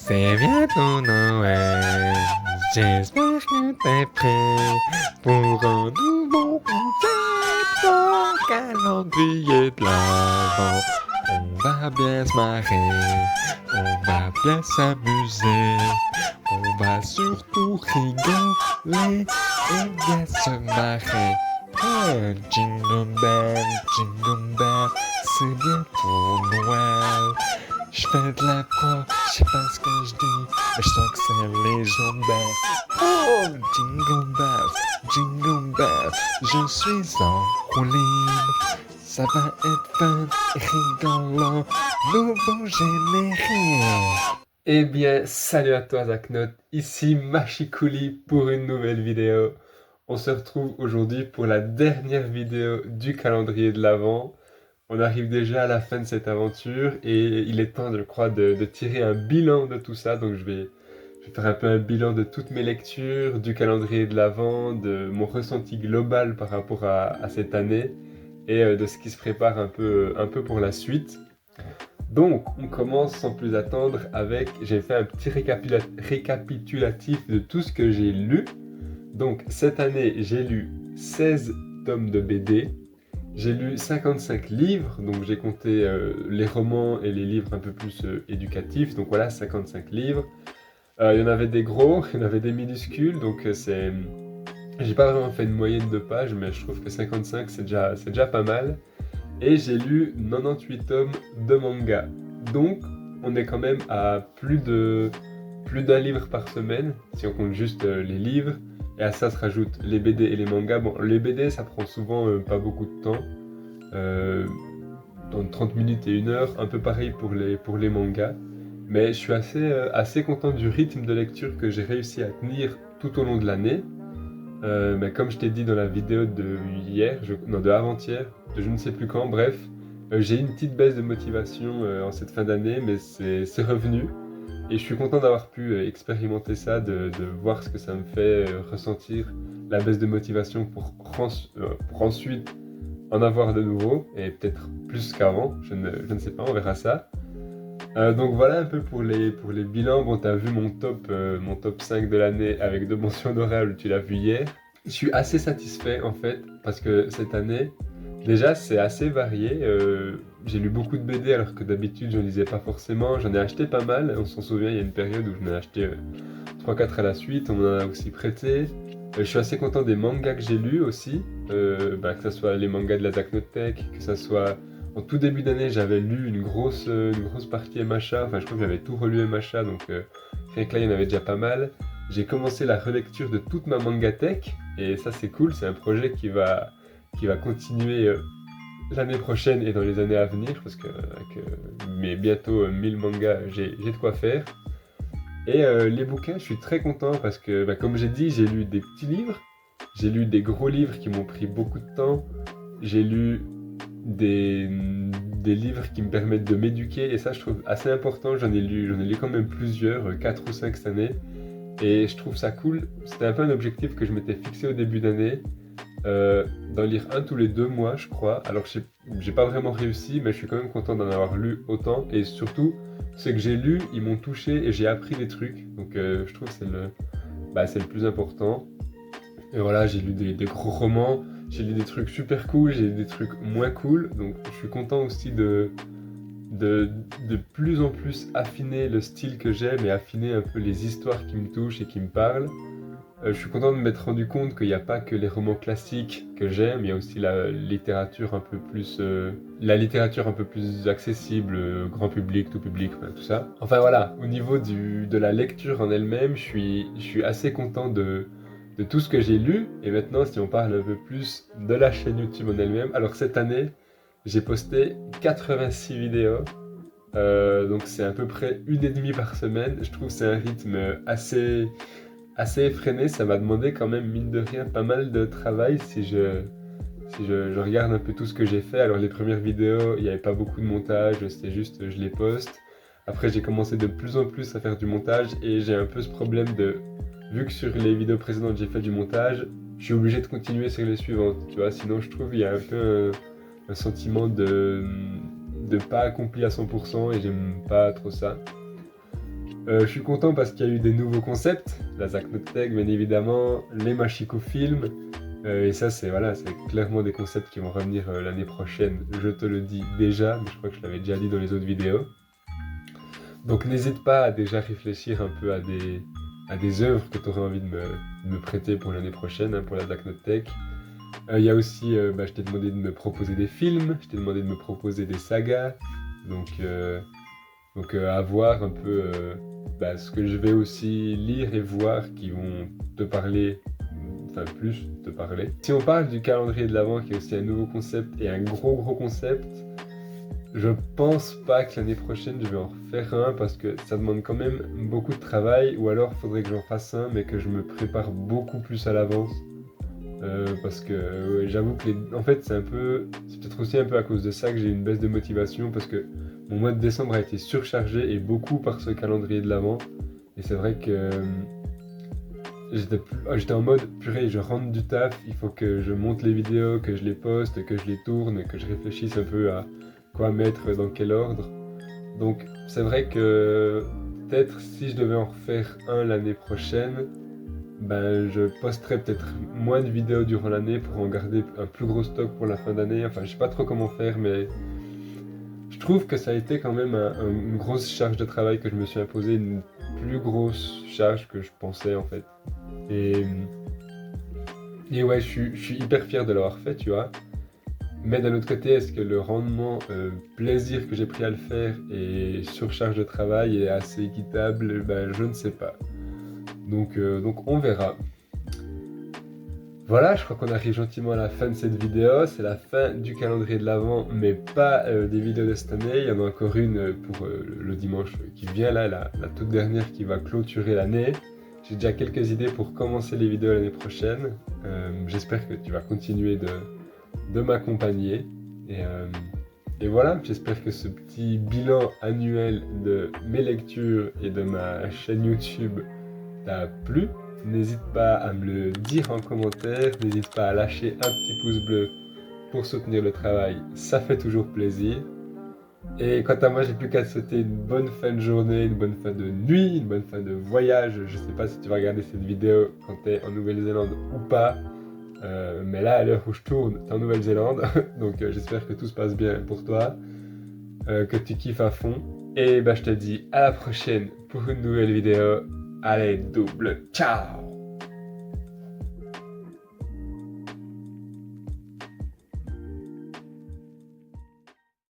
C'est bientôt Noël, j'espère que t'es prêt pour un nouveau concept au calendrier de l'Avent. On va bien se marrer, on va bien s'amuser, on va surtout rigoler et bien se marrer. Jingle bell, c'est bientôt Noël. Je fais de la pro, je sais pas ce que je dis, mais je sens que c'est légendaire. Oh, jingle bells, je suis en roue libre. Ça va être fun et rigolant, nouveau générique. Eh bien, salut à toi Zaknot, ici Machikouli pour une nouvelle vidéo. On se retrouve aujourd'hui pour la dernière vidéo du calendrier de l'Avent. On arrive déjà à la fin de cette aventure et il est temps, je crois, de tirer un bilan de tout ça. Donc je vais faire un peu un bilan de toutes mes lectures, du calendrier de l'Avent, de mon ressenti global par rapport à cette année et de ce qui se prépare un peu pour la suite. Donc on commence sans plus attendre avec, j'ai fait un petit récapitulatif de tout ce que j'ai lu. Donc cette année j'ai lu 16 tomes de BD. J'ai lu 55 livres, donc j'ai compté les romans et les livres un peu plus éducatifs, donc voilà, 55 livres. Il y en avait des gros, il y en avait des minuscules, donc c'est... J'ai pas vraiment fait une moyenne de pages, mais je trouve que 55 c'est déjà pas mal. Et j'ai lu 98 tomes de manga. Donc on est quand même à plus d'un livre par semaine, si on compte juste les livres. Et à ça se rajoutent les BD et les mangas. Bon, les BD, ça prend souvent pas beaucoup de temps. Dans 30 minutes et 1 heure, un peu pareil pour les mangas. Mais je suis assez content du rythme de lecture que j'ai réussi à tenir tout au long de l'année. Mais comme je t'ai dit dans la vidéo de hier, non de avant-hier, de je ne sais plus quand, bref, j'ai une petite baisse de motivation en cette fin d'année, mais c'est revenu. Et je suis content d'avoir pu expérimenter ça, de voir ce que ça me fait ressentir la baisse de motivation pour ensuite en avoir de nouveau, et peut-être plus qu'avant, je ne sais pas, on verra ça. Donc voilà un peu pour les bilans. Bon, t'as vu mon top 5 de l'année avec 2 mentions honorables, tu l'as vu hier. Je suis assez satisfait en fait, parce que cette année, déjà c'est assez varié. J'ai lu beaucoup de BD alors que d'habitude j'en lisais pas forcément. J'en ai acheté pas mal, on s'en souvient, il y a une période où j'en ai acheté 3-4 à la suite, on m'en a aussi prêté. Je suis assez content des mangas que j'ai lus aussi, que ce soit les mangas de la Zaknotek, que ce soit... En tout début d'année, j'avais lu une grosse partie MHA, enfin je crois que j'avais tout relu MHA, donc rien que là, il y en avait déjà pas mal. J'ai commencé la relecture de toute ma mangatech, et ça c'est cool, c'est un projet qui va continuer l'année prochaine et dans les années à venir, parce que avec mes bientôt 1000 mangas, j'ai de quoi faire. Et les bouquins, je suis très content parce que, comme j'ai dit, j'ai lu des petits livres, j'ai lu des gros livres qui m'ont pris beaucoup de temps, j'ai lu des livres qui me permettent de m'éduquer, et ça je trouve assez important. J'en ai lu quand même plusieurs, 4 ou 5 cette année, et je trouve ça cool. C'était un peu un objectif que je m'étais fixé au début d'année, d'en lire un tous les 2 mois je crois. Alors j'ai pas vraiment réussi, mais je suis quand même content d'en avoir lu autant, et surtout ceux que j'ai lus, ils m'ont touché et j'ai appris des trucs, donc je trouve que c'est le plus important. Et voilà, j'ai lu des gros romans, j'ai lu des trucs super cool, j'ai lu des trucs moins cool, donc je suis content aussi de plus en plus affiner le style que j'aime et affiner un peu les histoires qui me touchent et qui me parlent. Je suis content de m'être rendu compte qu'il n'y a pas que les romans classiques que j'aime, il y a aussi la littérature un peu plus accessible, grand public, tout public, enfin, tout ça. Enfin voilà, au niveau de la lecture en elle-même, je suis assez content de tout ce que j'ai lu. Et maintenant, si on parle un peu plus de la chaîne YouTube en elle-même, alors cette année, j'ai posté 86 vidéos. Donc c'est à peu près 1,5 par semaine. Je trouve que c'est un rythme assez effréné. Ça m'a demandé quand même, mine de rien, pas mal de travail si je regarde un peu tout ce que j'ai fait. Alors les premières vidéos, il n'y avait pas beaucoup de montage, c'était juste je les poste. Après j'ai commencé de plus en plus à faire du montage, et j'ai un peu ce problème vu que sur les vidéos précédentes j'ai fait du montage, je suis obligé de continuer sur les suivantes, tu vois, sinon je trouve il y a un peu un sentiment de pas accompli à 100%, et j'aime pas trop ça. Je suis content parce qu'il y a eu des nouveaux concepts, la Zacnotech bien évidemment, les Machiko Films, et ça c'est voilà, c'est clairement des concepts qui vont revenir l'année prochaine, je te le dis déjà, mais je crois que je l'avais déjà dit dans les autres vidéos. Donc n'hésite pas à déjà réfléchir un peu à des œuvres que tu aurais envie de me prêter pour l'année prochaine, hein, pour la Zacnotech. Il y a aussi, je t'ai demandé de me proposer des films, je t'ai demandé de me proposer des sagas, donc à voir un peu ce que je vais aussi lire et voir qui vont te parler, enfin plus te parler. Si on parle du calendrier de l'Avent qui est aussi un nouveau concept et un gros concept, je pense pas que l'année prochaine je vais en refaire un parce que ça demande quand même beaucoup de travail, ou alors il faudrait que j'en fasse un mais que je me prépare beaucoup plus à l'avance. Parce que ouais, j'avoue que en fait c'est peut-être aussi un peu à cause de ça que j'ai une baisse de motivation, parce que mon mois de décembre a été surchargé et beaucoup par ce calendrier de l'Avent, et c'est vrai que j'étais en mode purée, je rentre du taf, il faut que je monte les vidéos, que je les poste, que je les tourne, que je réfléchisse un peu à quoi mettre dans quel ordre. Donc c'est vrai que peut-être si je devais en refaire un l'année prochaine, je posterai peut-être moins de vidéos durant l'année pour en garder un plus gros stock pour la fin d'année. Enfin, je sais pas trop comment faire, mais je trouve que ça a été quand même une grosse charge de travail que je me suis imposé, une plus grosse charge que je pensais en fait. Et, et ouais, je suis hyper fier de l'avoir fait, tu vois. Mais d'un autre côté, est-ce que le rendement plaisir que j'ai pris à le faire et surcharge de travail est assez équitable? Je ne sais pas. Donc on verra. Voilà, je crois qu'on arrive gentiment à la fin de cette vidéo. C'est la fin du calendrier de l'Avent, mais pas des vidéos de cette année. Il y en a encore une pour le dimanche qui vient, là, la toute dernière qui va clôturer l'année. J'ai déjà quelques idées pour commencer les vidéos l'année prochaine. J'espère que tu vas continuer de m'accompagner. Et voilà, j'espère que ce petit bilan annuel de mes lectures et de ma chaîne YouTube t'a plu. N'hésite pas à me le dire en commentaire, n'hésite pas à lâcher un petit pouce bleu pour soutenir le travail, ça fait toujours plaisir. Et quant à moi, j'ai plus qu'à te souhaiter une bonne fin de journée, une bonne fin de nuit, une bonne fin de voyage. Je sais pas si tu vas regarder cette vidéo quand tu es en Nouvelle-Zélande ou pas, mais là, à l'heure où je tourne, tu es en Nouvelle-Zélande, donc j'espère que tout se passe bien pour toi, que tu kiffes à fond. Et je te dis à la prochaine pour une nouvelle vidéo. Allez, double ciao!